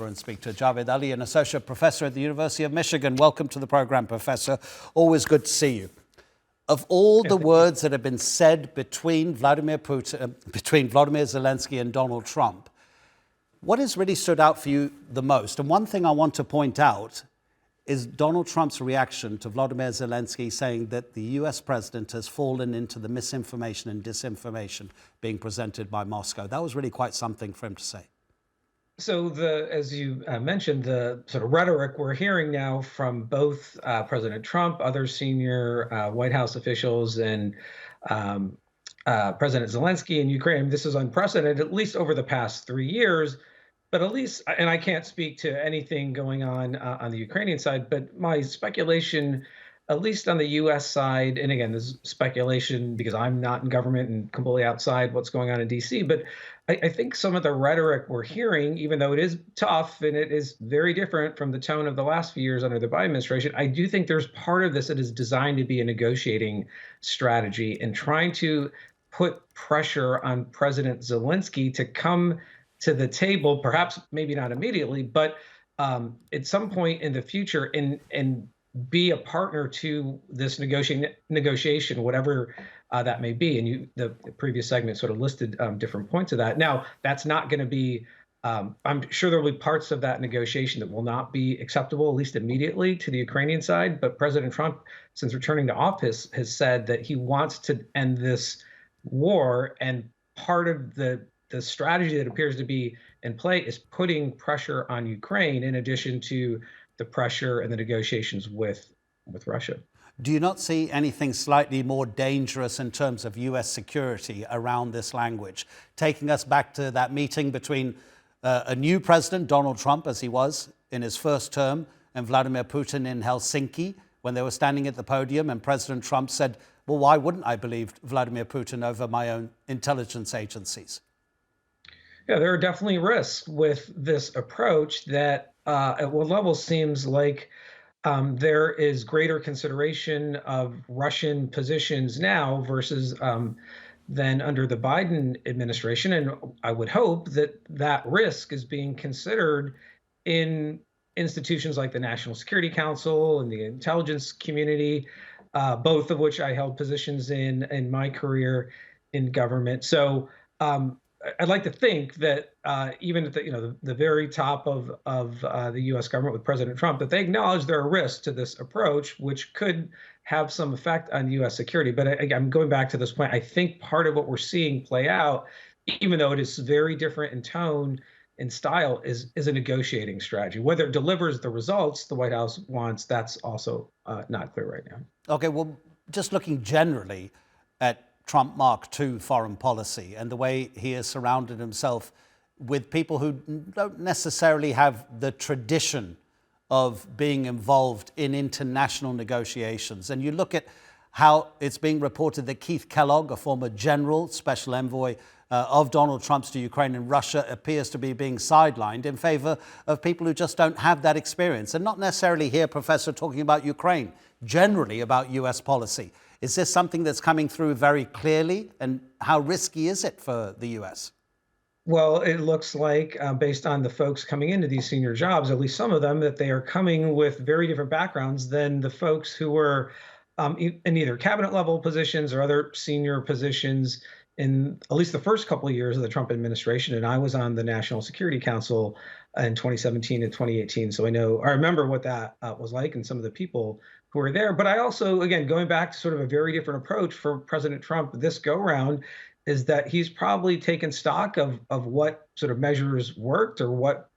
newspaper and speak to Javed Ali, an associate professor at the University of Michigan. Welcome to the program, Professor. Always good to see you. Of all the words that have been said between Vladimir Zelensky and Donald Trump, what has really stood out for you the most? And one thing I want to point out is Donald Trump's reaction to Vladimir Zelensky saying that the US president has fallen into the misinformation and disinformation being presented by Moscow. That was really quite something for him to say. So as you mentioned, the sort of rhetoric we're hearing now from both President Trump, other senior White House officials, and President Zelensky in Ukraine, this is unprecedented, at least over the past 3 years. But at least, and I can't speak to anything going on the Ukrainian side, but my speculation, at least on the U.S. side, and again, this is speculation because I'm not in government and completely outside what's going on in D.C., but I think some of the rhetoric we're hearing, even though it is tough and it is very different from the tone of the last few years under the Biden administration, I do think there's part of this that is designed to be a negotiating strategy and trying to put pressure on President Zelensky to come to the table, perhaps maybe not immediately, but at some point in the future, and be a partner to this negotiation, whatever that may be. And the previous segment sort of listed different points of that. Now, that's not going to be, I'm sure there will be parts of that negotiation that will not be acceptable, at least immediately, to the Ukrainian side. But President Trump, since returning to office, has said that he wants to end this war. And part of the strategy that appears to be in play is putting pressure on Ukraine in addition to the pressure and the negotiations with Russia. Do you not see anything slightly more dangerous in terms of U.S. security around this language? Taking us back to that meeting between a new president, Donald Trump, as he was in his first term, and Vladimir Putin in Helsinki, when they were standing at the podium, and President Trump said, well, why wouldn't I believe Vladimir Putin over my own intelligence agencies? Yeah, there are definitely risks with this approach that at one level seems like there is greater consideration of Russian positions now versus than under the Biden administration. And I would hope that that risk is being considered in institutions like the National Security Council and the intelligence community, both of which I held positions in my career in government. So I'd like to think that even at the very top of the U.S. government with President Trump, that they acknowledge there are risks to this approach, which could have some effect on U.S. security. But I'm going back to this point. I think part of what we're seeing play out, even though it is very different in tone and style, is a negotiating strategy. Whether it delivers the results the White House wants, that's also not clear right now. Okay, well, just looking generally at Trump Mark II foreign policy and the way he has surrounded himself with people who don't necessarily have the tradition of being involved in international negotiations. And you look at how it's being reported that Keith Kellogg, a former general, special envoy of Donald Trump's to Ukraine and Russia, appears to be being sidelined in favor of people who just don't have that experience. And not necessarily here, Professor, talking about Ukraine, generally about US policy. Is this something that's coming through very clearly, and how risky is it for the U.S.? Well, it looks like, based on the folks coming into these senior jobs, at least some of them, that they are coming with very different backgrounds than the folks who were in either cabinet level positions or other senior positions in at least the first couple of years of the Trump administration. And I was on the National Security Council in 2017 and 2018. So I remember what that was like and some of the people who are there. But I also, again, going back to sort of a very different approach for President Trump this go round, is that he's probably taken stock of what sort of measures worked or what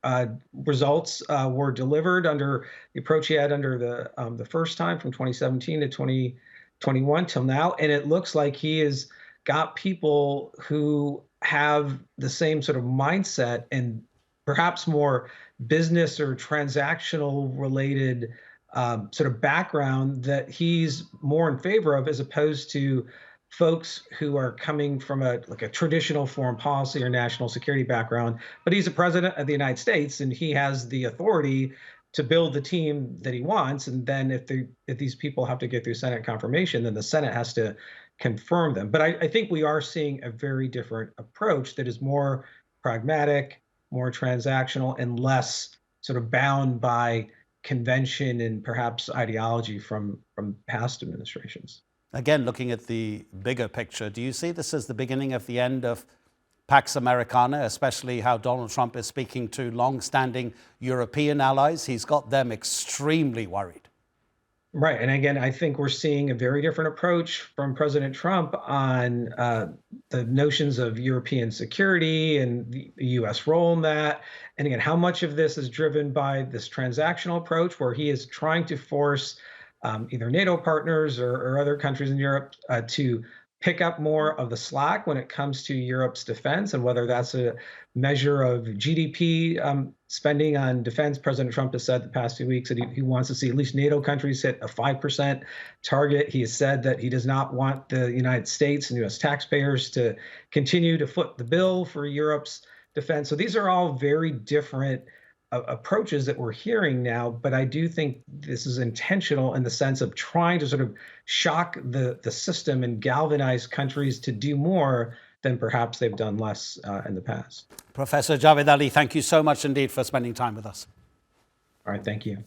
results were delivered under the approach he had under the first time from 2017 to 2021 till now. And it looks like he has got people who have the same sort of mindset and perhaps more business or transactional related sort of background that he's more in favor of, as opposed to folks who are coming from a traditional foreign policy or national security background. But he's a president of the United States, and he has the authority to build the team that he wants. And then if these people have to get through Senate confirmation, then the Senate has to confirm them. But I think we are seeing a very different approach that is more pragmatic, more transactional, and less sort of bound by convention and perhaps ideology from past administrations. Again, looking at the bigger picture, do you see this as the beginning of the end of Pax Americana, especially how Donald Trump is speaking to long-standing European allies? He's got them extremely worried. Right. And again, I think we're seeing a very different approach from President Trump on the notions of European security and the U.S. role in that. And again, how much of this is driven by this transactional approach where he is trying to force either NATO partners or other countries in Europe to pick up more of the slack when it comes to Europe's defense, and whether that's a measure of GDP spending on defense. President Trump has said the past few weeks that he wants to see at least NATO countries hit a 5% target. He has said that he does not want the United States and U.S. taxpayers to continue to foot the bill for Europe's defense. So these are all very different approaches that we're hearing now, but I do think this is intentional in the sense of trying to sort of shock the system and galvanize countries to do more than perhaps they've done less in the past. Professor Javed Ali, thank you so much indeed for spending time with us. All right, thank you.